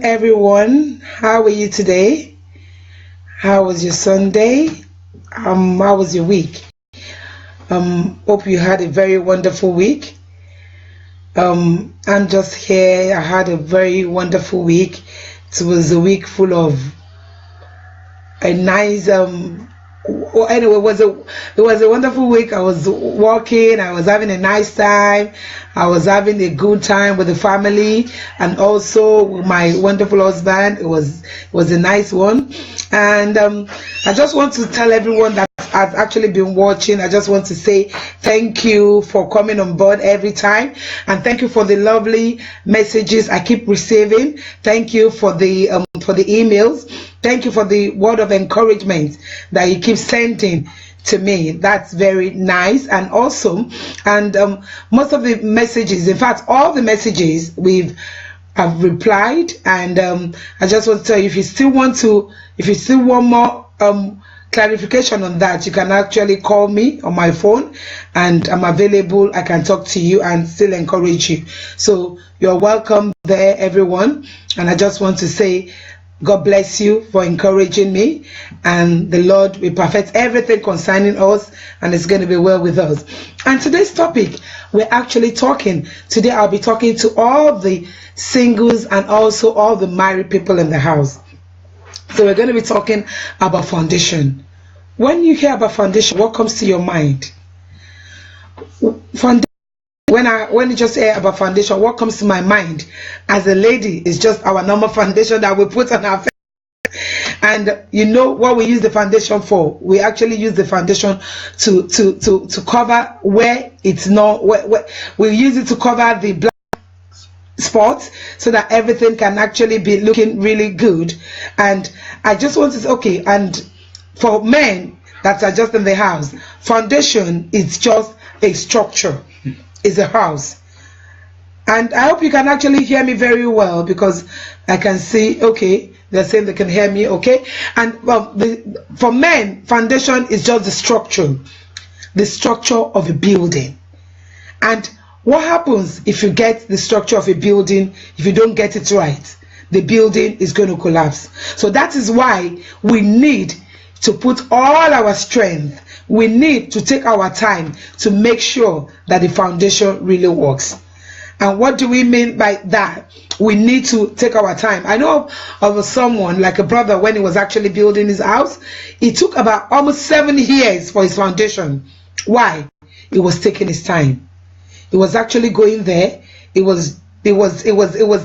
Everyone, how are you today? How was your Sunday? How was your week? Hope you had a very wonderful week. I'm just here. I had a very wonderful week. It was a week full of a nice anyway, it was a wonderful week. I was walking, I was having a nice time, I was having a good time with the family and also with my wonderful husband. It was a nice one. And I just want to tell everyone that has actually been watching, I just want to say thank you for coming on board every time, and thank you for the lovely messages I keep receiving. Thank you for the emails. Thank you for the word of encouragement that you keep sending to me. That's very nice. And also, most of the messages, in fact, all the messages I've replied. And I just want to tell you, if you still want more clarification on that, you can actually call me on my phone, and I'm available. I can talk to you and still encourage you. So you're welcome there, everyone. And I just want to say, God bless you for encouraging me, and the Lord will perfect everything concerning us, and it's going to be well with us. And today's topic, we're actually talking, today I'll be talking to all the singles and also all the married people in the house. So we're going to be talking about foundation. When you hear about foundation, what comes to your mind? Foundation. When you just hear about foundation, what comes to my mind as a lady is just our normal foundation that we put on our face. And you know what we use the foundation for? We actually use the foundation to cover where it's not. We use it to cover the black spots so that everything can actually be looking really good. And I just want to say, okay, and for men that are just in the house, foundation is just a structure. Is a house. And I hope you can actually hear me very well, because I can see, okay, they're saying they can hear me, okay. And for men, foundation is just the structure of a building. And what happens if you get the structure of a building, if you don't get it right, the building is going to collapse. So that is why we need to put all our strength. We need to take our time to make sure that the foundation really works. And what do we mean by that? We need to take our time. I know of someone, like a brother, when he was actually building his house, it took about almost 7 years for his foundation. Why? He was taking his time. He was actually going there. It was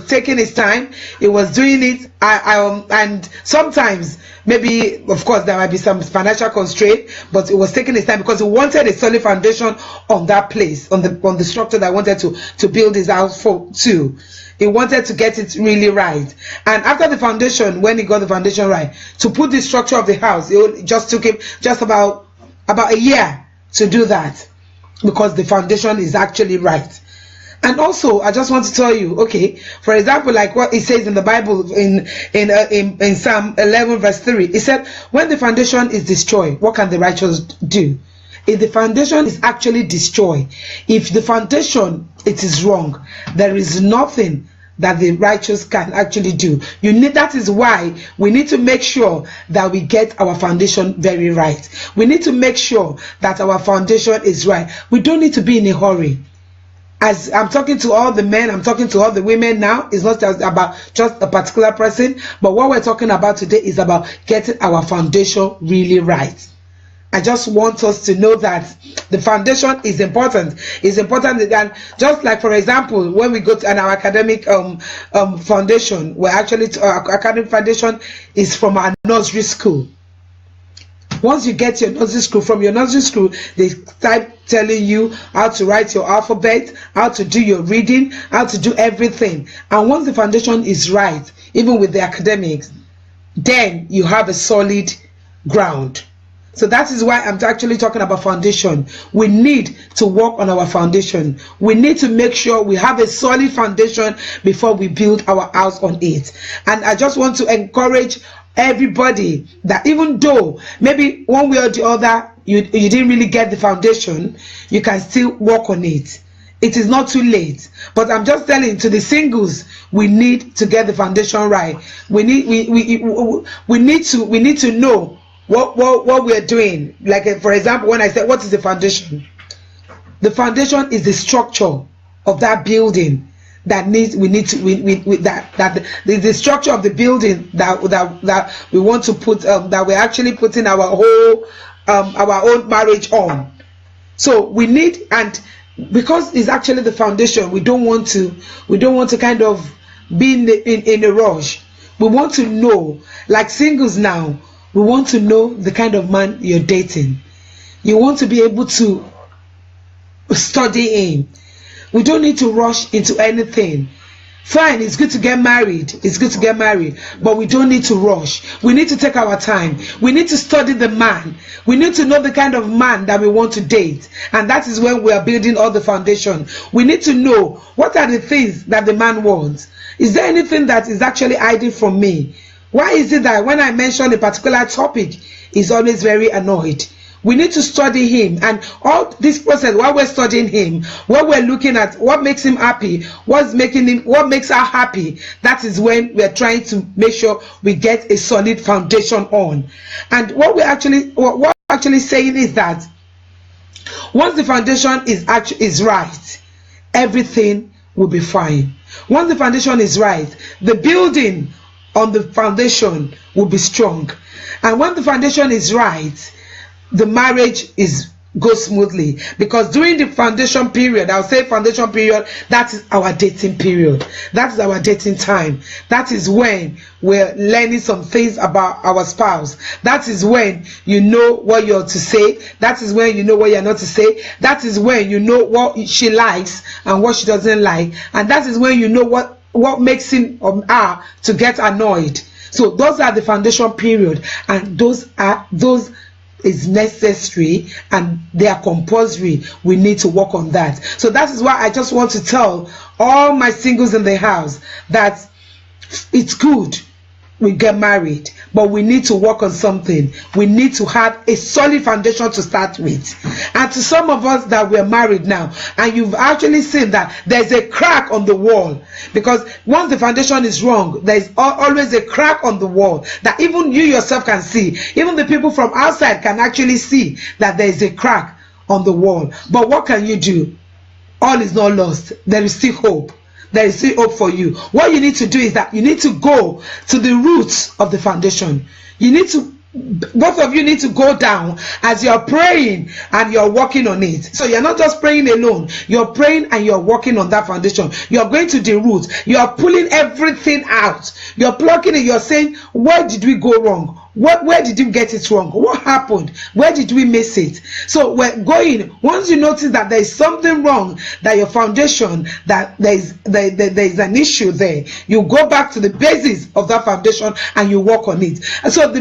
taking his time. He was doing it. And sometimes, maybe, of course, there might be some financial constraint, but it was taking his time because he wanted a solid foundation on that place, on the structure that I wanted to build his house for too. He wanted to get it really right. And after the foundation, when he got the foundation right, to put the structure of the house, it just took him just about a year to do that, because the foundation is actually right. And also, I just want to tell you, okay, for example, like what it says in the Bible in Psalm 11 verse 3, it said, when the foundation is destroyed, what can the righteous do? If the foundation is actually destroyed, if the foundation, it is wrong, there is nothing that the righteous can actually do. That is why we need to make sure that we get our foundation very right. We need to make sure that our foundation is right. We don't need to be in a hurry. As I'm talking to all the men, I'm talking to all the women now. It's not just about just a particular person, but what we're talking about today is about getting our foundation really right. I just want us to know that the foundation is important. It's important, and just like, for example, when we go to our academic foundation, we're actually our academic foundation is from our nursery school. Once you get your nursery school, from your nursery school, they start telling you how to write your alphabet, how to do your reading, how to do everything. And once the foundation is right, even with the academics, then you have a solid ground. So that is why I'm actually talking about foundation. We need to work on our foundation. We need to make sure we have a solid foundation before we build our house on it. And I just want to encourage everybody that even though maybe one way or the other you didn't really get the foundation, you can still work on it. it is not too late. But I'm just telling to the singles, we need to get the foundation right. We need to know what we're doing. Like for example, when I said what is the foundation? The foundation is the structure of that building that the structure of the building that we want to put that we're actually putting our whole our own marriage on. So we need, and because it's actually the foundation, we don't want to kind of be in a rush. We want to know, like singles now, we want to know the kind of man you're dating. You want to be able to study him. We don't need to rush into anything. Fine, it's good to get married. It's good to get married, but we don't need to rush. We need to take our time. We need to study the man. We need to know the kind of man that we want to date. And that is when we are building all the foundation. We need to know what are the things that the man wants. Is there anything that is actually hiding from me? Why is it that when I mention a particular topic, he's always very annoyed? We need to study him, and all this process while we're studying him, while we're looking at what makes him happy, what makes her happy, that is when we're trying to make sure we get a solid foundation on. And what we're actually saying is that once the foundation is right, everything will be fine. Once the foundation is right, the building on the foundation will be strong. And when the foundation is right, the marriage goes smoothly, because during the foundation period, I'll say foundation period, that is our dating period. That is our dating time. That is when we're learning some things about our spouse. That is when you know what you're to say. That is when you know what you're not to say. That is when you know what she likes and what she doesn't like. And that is when you know what makes him or her to get annoyed. So those are the foundation period, and those is necessary and they are compulsory. We need to work on that. So that is why I just want to tell all my singles in the house that it's good we get married, but we need to work on something. We need to have a solid foundation to start with. And to some of us that we're married now, and you've actually seen that there's a crack on the wall, because once the foundation is wrong, there's always a crack on the wall that even you yourself can see. Even the people from outside can actually see that there's a crack on the wall. But what can you do? All is not lost. There is still hope. There is still hope for you. What you need to do is that you need to go to the roots of the foundation. You need to, both of you need to go down as you're praying and you're working on it. So you're not just praying alone. You're praying and you're working on that foundation. You're going to the roots. You're pulling everything out. You're plucking it. You're saying, where did we go wrong? Where did you get it wrong? What happened? Where did we miss it? So we're going, once you notice that there is something wrong, that your foundation, that there is an issue there, you go back to the basis of that foundation and you work on it. And so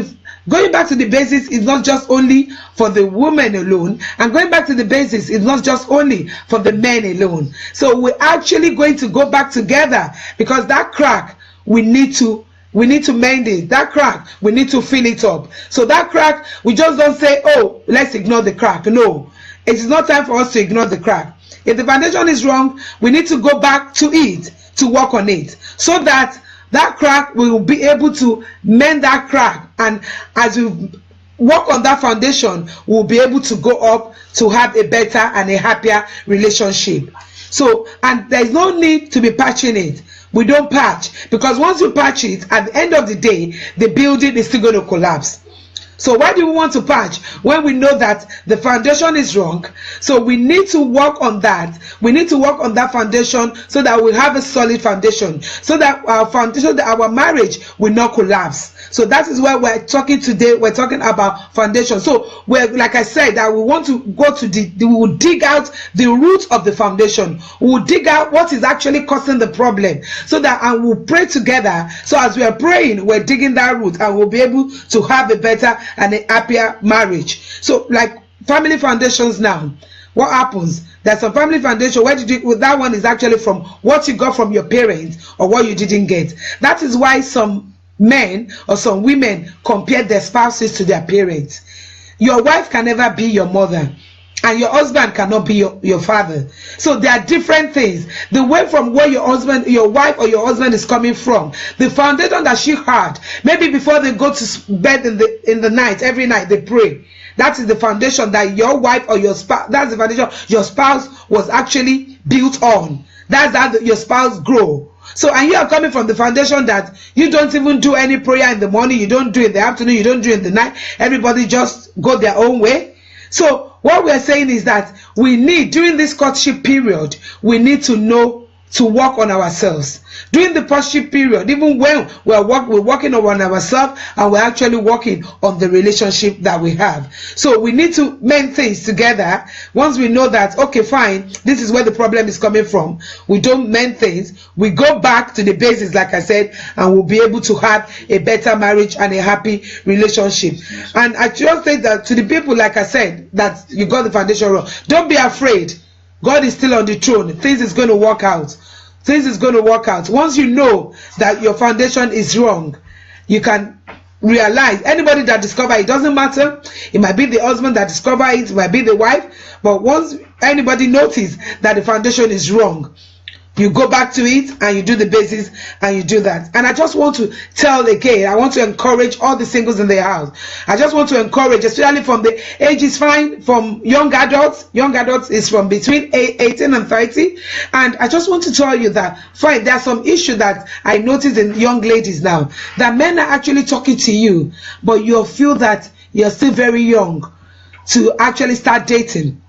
going back to the basis is not just only for the woman alone, and going back to the basis is not just only for the men alone. So we're actually going to go back together, because that crack, we need to mend it. That crack, we need to fill it up. So that crack, we just don't say, oh, let's ignore the crack. No, it is not time for us to ignore the crack. If the foundation is wrong, we need to go back to it, to work on it, so that that crack, we will be able to mend that crack. And as we work on that foundation, we'll be able to go up to have a better and a happier relationship. So, and there's no need to be patching it. We don't patch, because once you patch it, at the end of the day, the building is still going to collapse. So why do we want to patch when we know that the foundation is wrong? So we need to work on that. We need to work on that foundation so that we have a solid foundation, so that our marriage will not collapse. So that is why we're talking today. We're talking about foundation. So we're, like I said, that we want to go to we will dig out the root of the foundation. We will dig out what is actually causing the problem, so that, and we'll pray together. So as we are praying, we're digging that root, and we'll be able to have a better and a happier marriage. So like family foundations now, what happens? There's some family foundation, where did you, that one is actually from what you got from your parents or what you didn't get. That is why some men or some women compare their spouses to their parents. Your wife can never be your mother, and your husband cannot be your father. So there are different things. The way from where your husband, your wife or your husband is coming from, the foundation that she had, maybe before they go to bed in the night, every night they pray. That is the foundation that your wife or your spouse, that's the foundation your spouse was actually built on. That's how your spouse grow. So, and you are coming from the foundation that you don't even do any prayer in the morning, you don't do it in the afternoon, you don't do it in the night. Everybody just go their own way. So what we are saying is that we need, during this courtship period, we need to know to work on ourselves. During the courtship period, even when we're working on ourselves, and we're actually working on the relationship that we have. So we need to mend things together. Once we know that, okay, fine, this is where the problem is coming from, we don't mend things, we go back to the basics, like I said, and we'll be able to have a better marriage and a happy relationship. And I just say that to the people, like I said, that you got the foundation wrong, don't be afraid. God is still on the throne. Things is going to work out. Things is going to work out. Once you know that your foundation is wrong, you can realize, anybody that discover it, doesn't matter. It might be the husband that discover it, it might be the wife. But once anybody notices that the foundation is wrong, you go back to it and you do the basics and you do that. And I just want to tell again, I want to encourage all the singles in the house. I just want to encourage, especially from the age is fine, from young adults. Young adults is from between 18 and 30. And I just want to tell you that, fine, there are some issues that I notice in young ladies now, that men are actually talking to you, but you feel that you're still very young to actually start dating.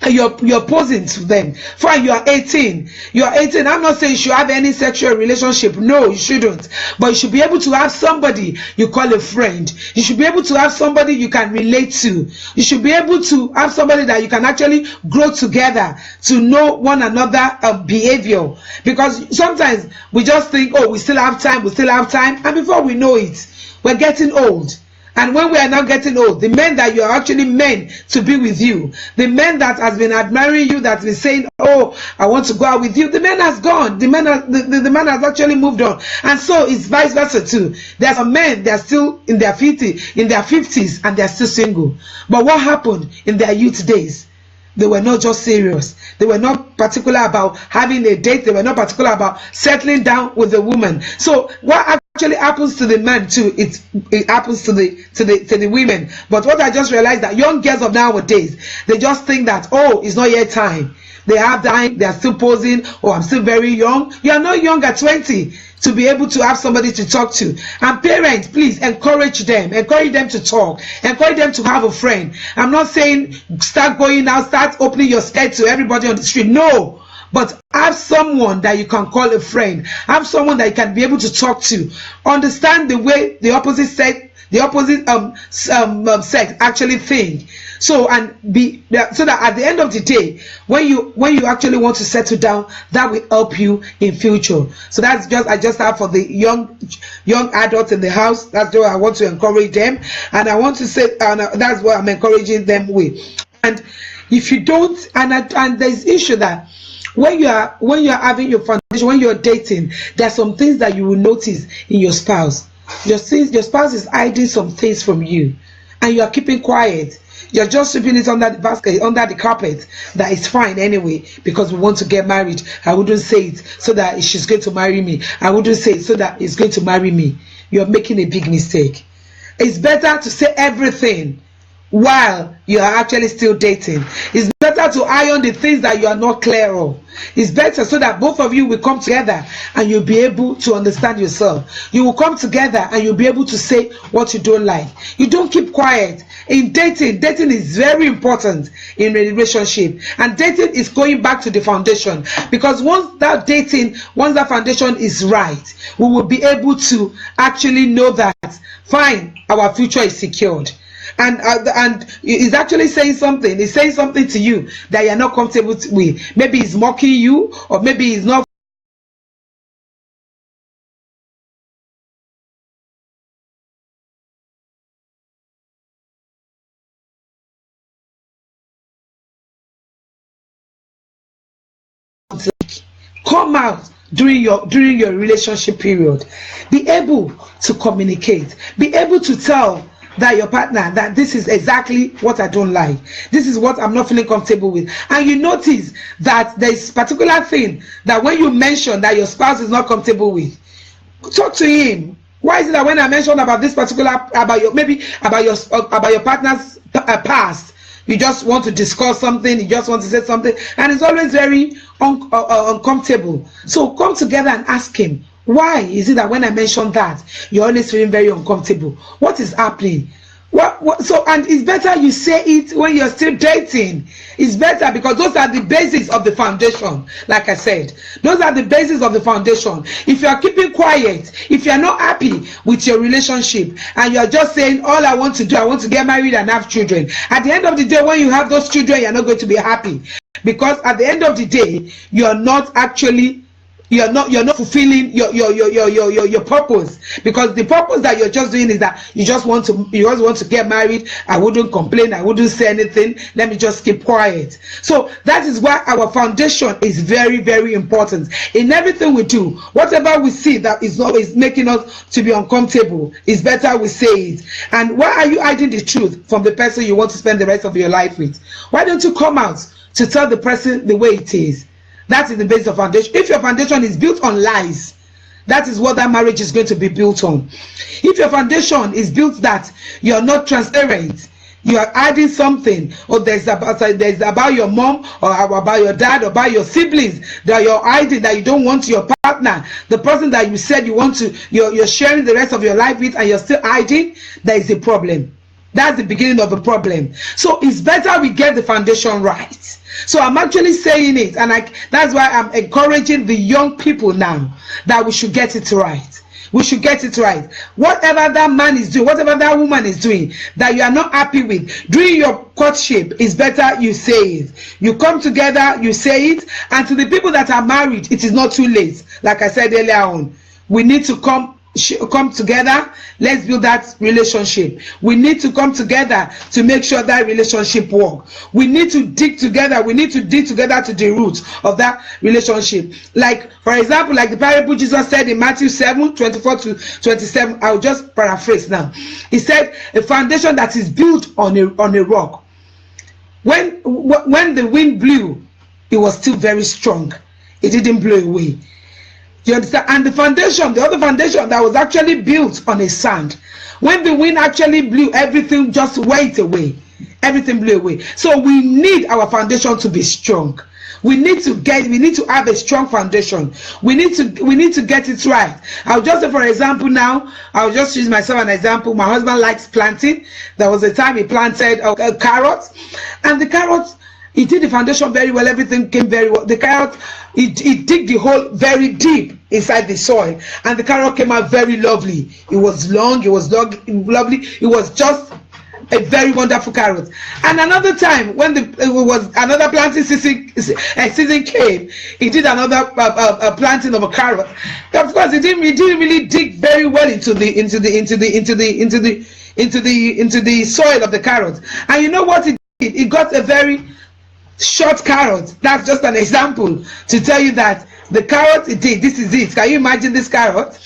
You're posing to them. Fine, you are 18. You are 18. I'm not saying you should have any sexual relationship. No, you shouldn't. But you should be able to have somebody you call a friend. You should be able to have somebody you can relate to. You should be able to have somebody that you can actually grow together to know one another behavior. Because sometimes we just think, oh, we still have time, we still have time. And before we know it, we're getting old. And when we are now getting old, the men that you are actually meant to be with you, the men that has been admiring you, that is saying, oh, I want to go out with you, the man has gone. The man has actually moved on. And so it's vice versa too. There's some men, they're still in their 50s, and they're still single. But what happened in their youth days? They were not just serious. They were not particular about having a date. They were not particular about settling down with a woman. So what actually happens to the men too, it happens to the women. But what I just realized, that young girls of nowadays, they just think that, oh, it's not yet time. They have time, they are still posing, oh, I'm still very young. You are not young at 20 to be able to have somebody to talk to. And parents, please encourage them to talk, encourage them to have a friend. I'm not saying start going out, start opening your skirt to everybody on the street. No. But have someone that you can call a friend. Have someone that you can be able to talk to. Understand the way the opposite sex actually think. So that at the end of the day, when you actually want to settle down, that will help you in future. So that's I just have for the young adults in the house. That's what I want to encourage them, and I want to say, that's what I'm encouraging them with. And if you don't, and there's issue that when you are having your foundation, when you're dating, there are some things that you will notice in your spouse. Your spouse is hiding some things from you, and you are keeping quiet. You're just sweeping it under the basket, under the carpet, that it's fine anyway, because we want to get married. I wouldn't say it so that she's going to marry me. I wouldn't say it so that he's going to marry me. You're making a big mistake. It's better to say everything while you are actually still dating. It's better to iron the things that you are not clear of. It's better so that both of you will come together and you'll be able to understand yourself. You will come together and you'll be able to say what you don't like. You don't keep quiet. In dating is very important in a relationship. And dating is going back to the foundation. Because once that foundation is right, we will be able to actually know that, fine, our future is secured. And he's actually saying something. He's saying something to you that you're not comfortable with. Maybe he's mocking you, or maybe he's not. Come out during your relationship period. Be able to communicate. Be able to tell that your partner, that this is exactly what I don't like, this is what I'm not feeling comfortable with, and you notice that there is particular thing that when you mention that your spouse is not comfortable with, talk to him. Why is it that when I mention about this particular, about your, maybe about your partner's past, you just want to discuss something, you just want to say something, and it's always very uncomfortable. So come together and ask him, why is it that when I mention that, you're always feeling very uncomfortable? What is happening? So, and it's better you say it when you're still dating. It's better, because those are the basis of the foundation. Like I said, those are the basis of the foundation. If you are keeping quiet, if you are not happy with your relationship, and you are just saying, all I want to do, I want to get married and have children, at the end of the day, when you have those children, you're not going to be happy, because at the end of the day, you're not fulfilling your purpose, because the purpose that you're just doing is that you just want to get married. I wouldn't complain, I wouldn't say anything, let me just keep quiet. So that is why our foundation is very, very important in everything we do. Whatever we see that is making us to be uncomfortable, it's better we say it. And why are you hiding the truth from the person you want to spend the rest of your life with? Why don't you come out to tell the person the way it is? That is the base of foundation. If your foundation is built on lies, that is what that marriage is going to be built on. If your foundation is built that you're not transparent, you are adding something, or there's about your mom, or about your dad, or about your siblings that you're hiding, that you don't want your partner, the person that you said you want to, you're sharing the rest of your life with, and you're still hiding, there is a problem. That's the beginning of the problem. So it's better we get the foundation right. So I'm actually saying it, and that's why I'm encouraging the young people now that we should get it right. We should get it right. Whatever that man is doing, whatever that woman is doing, that you are not happy with, during your courtship, it's better you say it. You come together, you say it, and to the people that are married, it is not too late. Like I said earlier on, we need to come together. Let's build that relationship. We need to come together to make sure that relationship works. We need to dig together. We need to dig together to the roots of that relationship. Like, for example, like the parable Jesus said in Matthew 7:24-27. I'll just paraphrase now. He said, a foundation that is built on a rock. When the wind blew, it was still very strong. It didn't blow away. You understand? And the other foundation that was actually built on a sand. When the wind actually blew, everything just went away. Everything blew away. So we need our foundation to be strong. We need to have a strong foundation. We need to get it right. I'll just say, for example, now, I'll just use myself as an example. My husband likes planting. There was a time he planted carrots, and the carrots, he did the foundation very well. Everything came very well. The carrot, he dig the hole very deep inside the soil, and the carrot came out very lovely. It was long, it was lovely. It was just a very wonderful carrot. And another time, when another planting season came, he did another planting of a carrot. Of course, he didn't really dig very well into the soil of the carrot. And you know what it did? It got a very short carrot. That's just an example to tell you that the carrot it did. This is it. Can you imagine this carrot?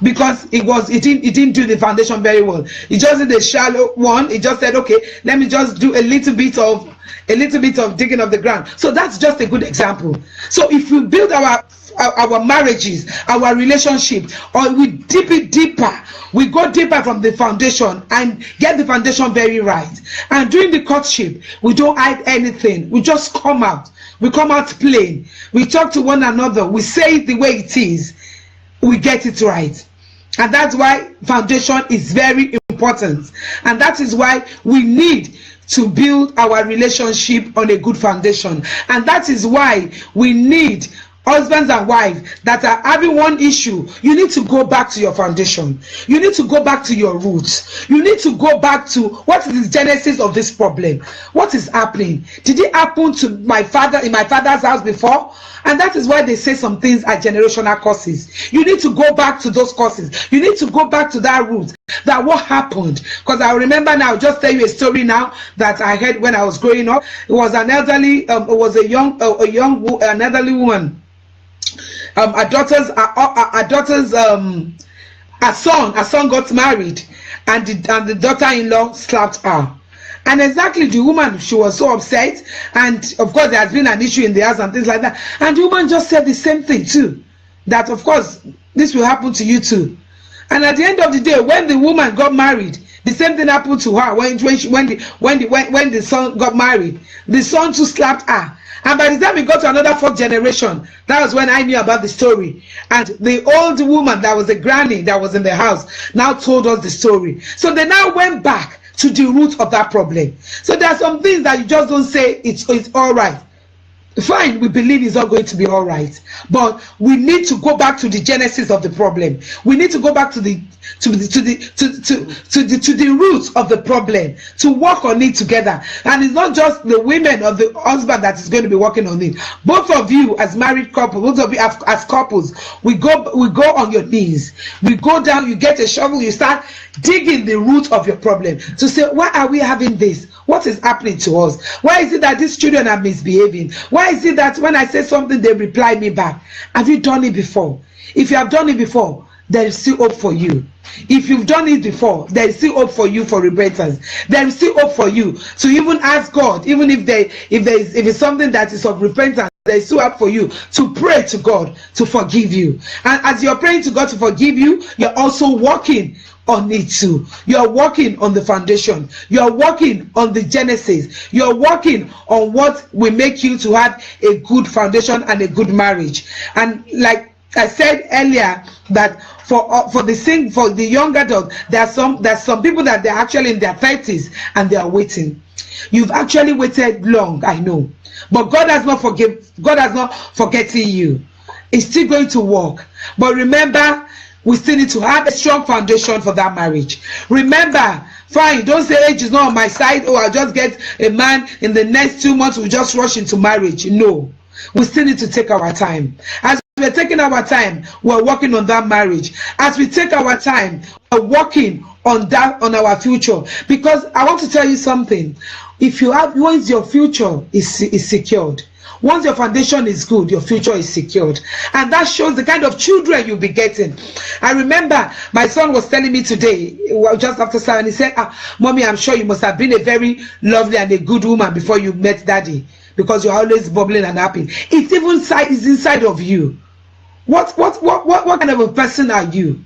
Because it didn't do the foundation very well. It just did a shallow one. It just said, okay, let me just do a little bit of digging of the ground. So that's just a good example. So if we build our marriages, our relationship, or we dip it deeper, we go deeper from the foundation and get the foundation very right. And during the courtship, we don't hide anything. We just come out. We come out plain. We talk to one another. We say it the way it is. We get it right. And that's why foundation is very important. And that is why we need to build our relationship on a good foundation. And that is why we need husbands and wives that are having one issue. You need to go back to your foundation. You need to go back to your roots. You need to go back to what is the genesis of this problem. What is happening? Did it happen to my father in my father's house before? And that is why they say some things are generational causes. You need to go back to those causes. You need to go back to that root. That what happened. Because I remember now, I'll just tell you a story now that I heard when I was growing up. It was an elderly, an elderly woman. Her daughter's her son got married, and the daughter-in-law slapped her. And exactly, the woman, she was so upset, and of course there has been an issue in the house and things like that, and the woman just said the same thing too, that of course this will happen to you too. And at the end of the day, when the woman got married, the same thing happened to her. When the son got married, the son too slapped her. And by the time we got to another 4th generation, that was when I knew about the story. And the old woman that was a granny that was in the house now told us the story. So they now went back to the root of that problem. So there are some things that you just don't say it's all right. Fine, we believe it's not going to be all right, but we need to go back to the genesis of the problem. We need to go back to the root of the problem, to work on it together. And it's not just the women or the husband that is going to be working on it. Both of you as married couples, both of you as couples, we go on your knees. We go down, you get a shovel, you start digging the root of your problem to say, why are we having this? What is happening to us? Why is it that these children are misbehaving? Why is it that when I say something, they reply me back? Have you done it before? If you have done it before, there is still hope for you. If you've done it before, there is still hope for you for repentance. There is still hope for you to even ask God, even if it's something that is of repentance, there is still hope for you to pray to God to forgive you. And as you're praying to God to forgive you, you're also working on it too. You're working on the foundation. You're working on the genesis. You're working on what will make you to have a good foundation and a good marriage. And like I said earlier, that for the young adult, there's some people that they're actually in their 30s and they are waiting. You've actually waited long, I know, but God has not forgetting you. It's still going to work. But remember, we still need to have a strong foundation for that marriage. Remember, fine, don't say age is not on my side. Oh, I'll just get a man in the next 2 months, we'll just rush into marriage. No, we still need to take our time. As we're taking our time, we're working on that marriage. As we take our time, we're working on our future. Because I want to tell you something. Once your future is secured, once your foundation is good, your future is secured. And that shows the kind of children you'll be getting. I remember my son was telling me today, just after 7, he said, Mommy, I'm sure you must have been a very lovely and a good woman before you met Daddy, because you're always bubbling and happy. It's even inside of you. What kind of a person are you?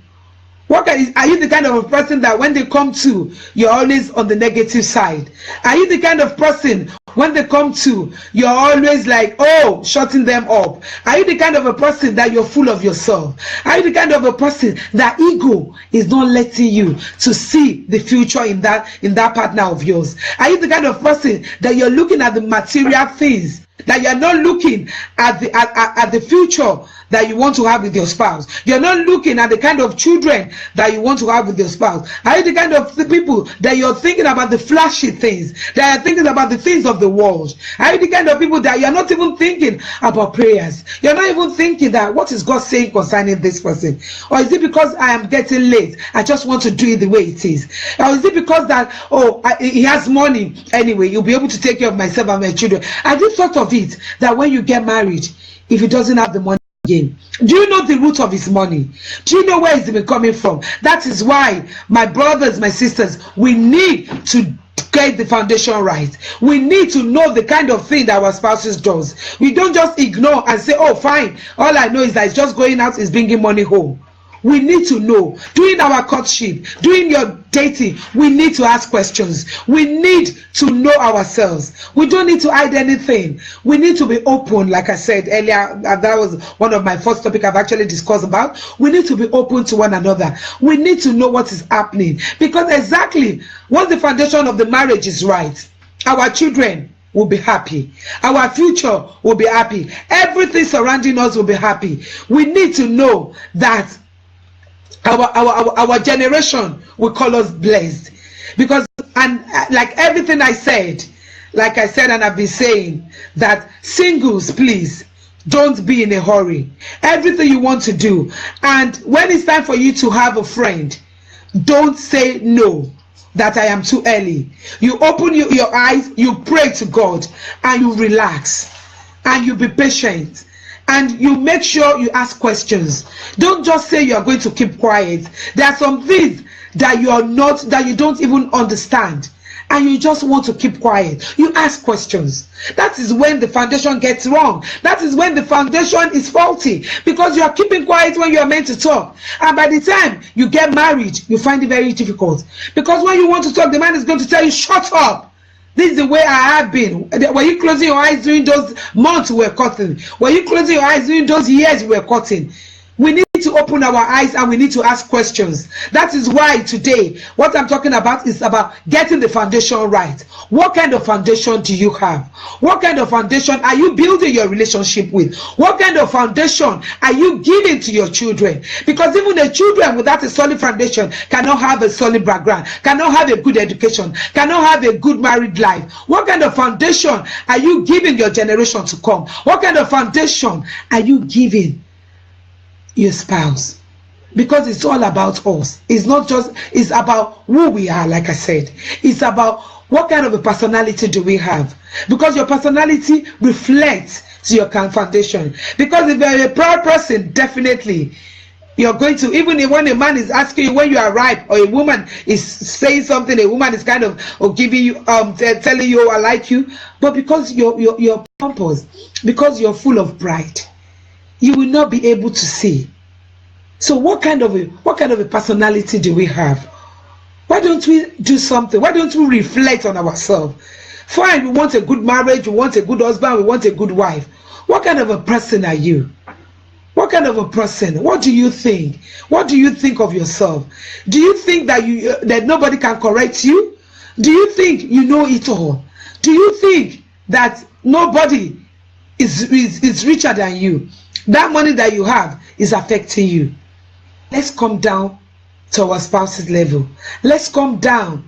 Are you the kind of a person that when they come to, you're always on the negative side? Are you the kind of person when they come to, you're always like, oh, shutting them up? Are you the kind of a person that you're full of yourself? Are you the kind of a person that ego is not letting you to see the future in that partner of yours? Are you the kind of person that you're looking at the material things, that you're not looking at the future that you want to have with your spouse? You're not looking at the kind of children that you want to have with your spouse. Are you the kind of people that you're thinking about the flashy things, that you're thinking about the things of the world? Are you the kind of people that you're not even thinking about prayers? You're not even thinking that what is God saying concerning this person? Or is it because I am getting late, I just want to do it the way it is? Or is it because that, he has money anyway, you'll be able to take care of myself and my children? Have you thought of it that when you get married, if he doesn't have the money again, do you know the root of his money? Do you know where it's been coming from? That is why, my brothers, my sisters, we need to get the foundation right. We need to know the kind of thing that our spouses does. We don't just ignore and say, oh fine, all I know is that it's just going out, is bringing money home. We need to know. During our courtship, during your dating, we need to ask questions. We need to know ourselves. We don't need to hide anything. We need to be open, like I said earlier. That was one of my first topic I've actually discussed about. We need to be open to one another. We need to know what is happening. Because exactly, once the foundation of the marriage is right, our children will be happy. Our future will be happy. Everything surrounding us will be happy. We need to know that our generation will call us blessed. Because, and like everything I said, and I've been saying, that singles, please don't be in a hurry. Everything you want to do, and when it's time for you to have a friend, don't say no, that I am too early. You open your eyes, you pray to God, and you relax, and you be patient. and you make sure you ask questions. Don't just say you are going to keep quiet. There are some things that you don't even understand, and you just want to keep quiet. You ask questions. That is when the foundation gets wrong. That is when the foundation is faulty, because you are keeping quiet when you are meant to talk. And by the time you get married, you find it very difficult, because when you want to talk, the man is going to tell you, shut up. This is the way I have been. Were you closing your eyes during those months we were cutting? Were you closing your eyes during those years we were cutting? We need to open our eyes, and we need to ask questions. That is why today, what I'm talking about is about getting the foundation right. What kind of foundation do you have? What kind of foundation are you building your relationship with? What kind of foundation are you giving to your children? Because even the children without a solid foundation cannot have a solid background, cannot have a good education, cannot have a good married life. What kind of foundation are you giving your generation to come? What kind of foundation are you giving your spouse? Because it's all about us. It's not just, it's about who we are. Like I said, it's about what kind of a personality do we have, because your personality reflects to your foundation. Because if you're a proud person, definitely you're going to, even when a man is asking you when you are ripe, or a woman is saying something, a woman is kind of or giving you telling you, I like you, but because you're pompous, because you're full of pride, you will not be able to see. So what kind of a personality do we have? Why don't we do something? Why don't we reflect on ourselves? Fine, we want a good marriage, we want a good husband, we want a good wife. What kind of a person are you? What kind of a person? What do you think? What do you think of yourself? Do you think that that nobody can correct you? Do you think you know it all? Do you think that nobody is richer than you? That money that you have is affecting you. Let's come down to our spouse's level. Let's come down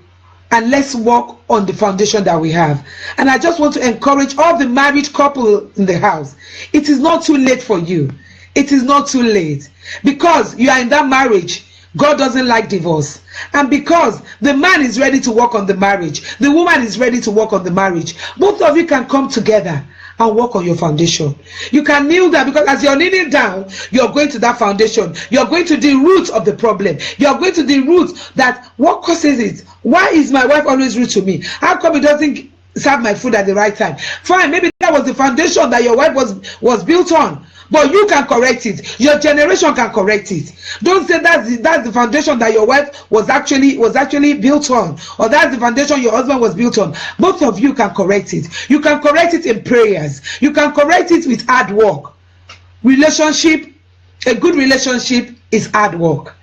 and let's work on the foundation that we have. And I just want to encourage all the married couple in the house. It is not too late for you. It is not too late, because you are in that marriage. God doesn't like divorce, and because the man is ready to work on the marriage, the woman is ready to work on the marriage. Both of you can come together and work on your foundation. You can kneel down, because as you're kneeling down, you're going to that foundation. You're going to the root of the problem. You're going to the root that what causes it. Why is my wife always rude to me? How come it doesn't serve my food at the right time? Fine, maybe that was the foundation that your wife was built on. But you can correct it. Your generation can correct it. Don't say that's the foundation that your wife was actually built on, or that's the foundation your husband was built on. Both of you can correct it. You can correct it in prayers. You can correct it with hard work. Relationship, a good relationship is hard work.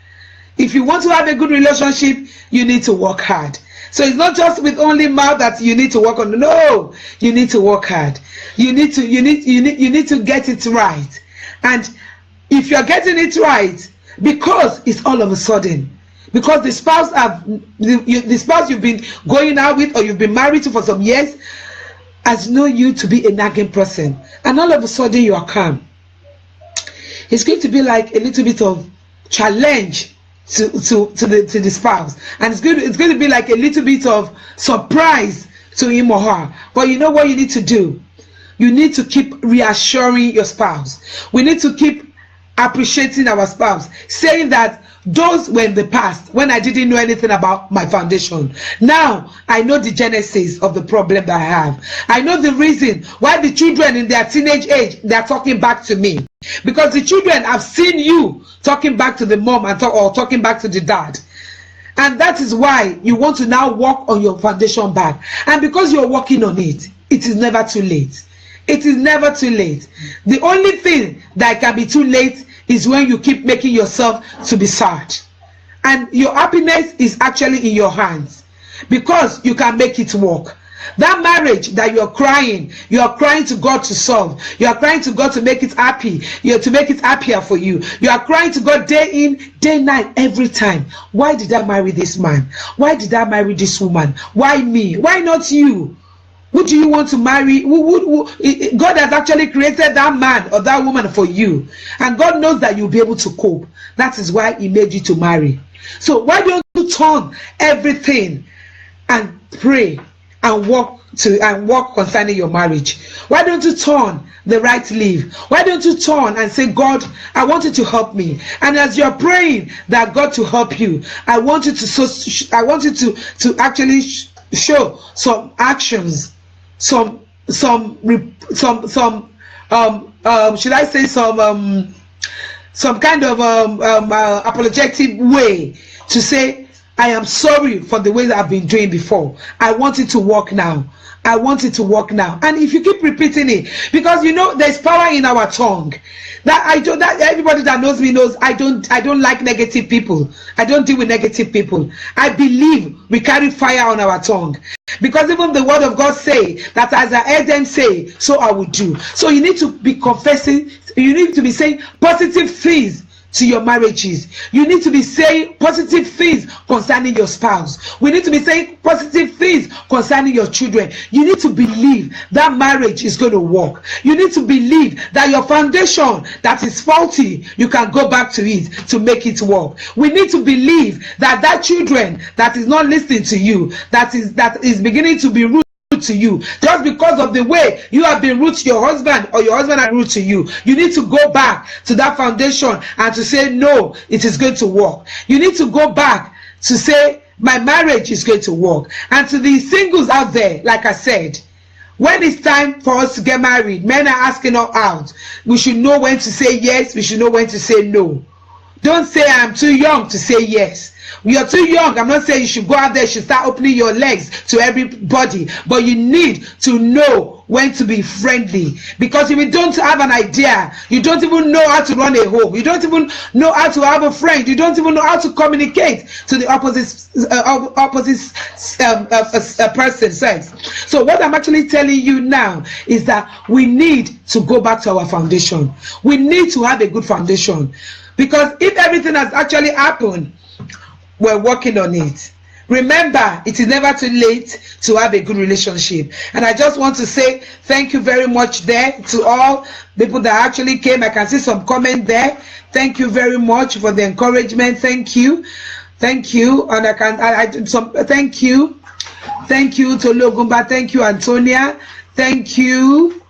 If you want to have a good relationship, you need to work hard. So it's not just with only mouth that you need to work on. No, you need to work hard. You need to get it right. And if you're getting it right, because it's all of a sudden, because the spouse you've been going out with, or you've been married to for some years, has known you to be a nagging person, and all of a sudden you are calm. It's going to be like a little bit of challenge to the spouse, and it's going to be like a little bit of surprise to him or her. But you know what you need to do? You need to keep reassuring your spouse. We need to keep appreciating our spouse, saying that those were in the past, when I didn't know anything about my foundation. Now I know the genesis of the problem that I have. I know the reason why the children in their teenage age, they're talking back to me, because the children have seen you talking back to the mom or talking back to the dad. And that is why you want to now work on your foundation back. And because you're working on it, it is never too late. It is never too late. The only thing that can be too late is when you keep making yourself to be sad. And your happiness is actually in your hands, because you can make it work. That marriage that you are crying to God to solve. You are crying to God to make it happy. To make it happier for you. You are crying to God day in, day night, every time. Why did I marry this man? Why did I marry this woman? Why me? Why not you? Who do you want to marry? God has actually created that man or that woman for you. And God knows that you'll be able to cope. That is why he made you to marry. So why don't you turn everything and pray and walk concerning your marriage? Why don't you turn the right leaf? Why don't you turn and say, God, I want you to help me? And as you're praying that God to help you, I want you to actually show some actions, some should I say some kind of apologetic way to say, I am sorry for the way that I've been doing before. I want it to work now. I want it to work now. And if you keep repeating it, because you know there's power in our tongue. That everybody that knows me knows I don't like negative people. I don't deal with negative people. I believe we carry fire on our tongue. Because even the word of God say that as I heard them say, so I will do. So you need to be confessing, you need to be saying positive things to your marriages. You need to be saying positive things concerning your spouse. We need to be saying positive things concerning your children. You need to believe that marriage is going to work. You need to believe that your foundation that is faulty, you can go back to it to make it work. We need to believe that children that is not listening to you, that is beginning to be rude to you just because of the way you have been rude to your husband, or your husband are rude to you. You need to go back to that foundation and to say, no, it is going to work. You need to go back to say, my marriage is going to work. And to the singles out there, like I said, when it's time for us to get married, men are asking us out. We should know when to say yes. We should know when to say no. Don't say I'm too young to say yes. You're too young. I'm not saying you should go out there, you should start opening your legs to everybody, but you need to know when to be friendly. Because if you don't have an idea, you don't even know how to run a home, you don't even know how to have a friend, you don't even know how to communicate to the opposite person sex. So what I'm actually telling you now is that we need to go back to our foundation. We need to have a good foundation, because if everything has actually happened, we're working on it. Remember, it is never too late to have a good relationship. And I just want to say thank you very much there to all people that actually came. I can see some comment there. Thank you very much for the encouragement. Thank you. Thank you. And thank you. Thank you to Logumba. Thank you, Antonia. Thank you.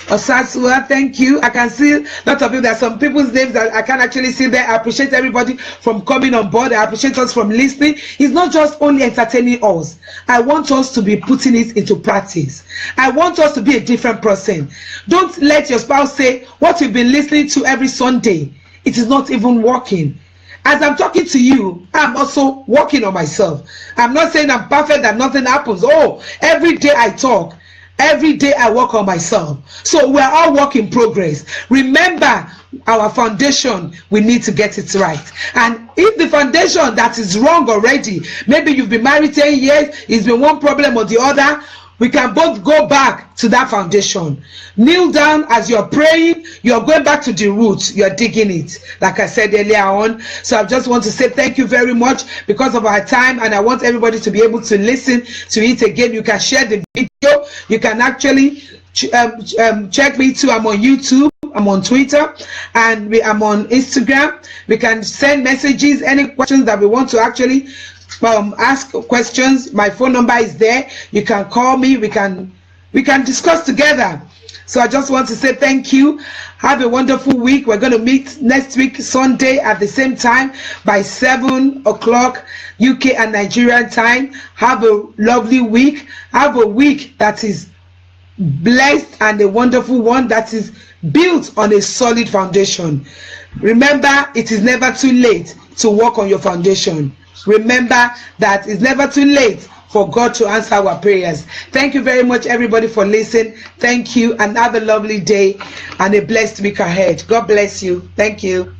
Osasua, thank you. I can see a lot of people. There are some people's names that I can actually see there. I appreciate everybody from coming on board. I appreciate us from listening. It's not just only entertaining us. I want us to be putting it into practice. I want us to be a different person. Don't let your spouse say what you've been listening to every Sunday, it is not even working. As I'm talking to you, I'm also working on myself. I'm not saying I'm perfect and nothing happens. Oh, every day I talk. Every day I work on myself. So we're all work in progress. Remember, our foundation, we need to get it right. And if the foundation that is wrong already, maybe you've been married 10 years, it's been one problem or the other, we can both go back to that foundation. Kneel down as you're praying, you're going back to the roots, you're digging it, like I said earlier on. So I just want to say thank you very much because of our time, and I want everybody to be able to listen to it again. You can share the video, you can actually check me too. I'm on YouTube, I'm on Twitter, and I'm on Instagram. We can send messages, any questions that we want to actually ask questions. My phone number is there. You can call me. We can discuss together. So I just want to say thank you. Have a wonderful week. We're going to meet next week Sunday at the same time by 7 o'clock UK and Nigerian time. Have a lovely week. Have a week that is blessed and a wonderful one that is built on a solid foundation. Remember, it is never too late to work on your foundation. Remember that it's never too late for God to answer our prayers. Thank you very much, everybody, for listening. Thank you, and have a lovely day and a blessed week ahead. God bless you. Thank you.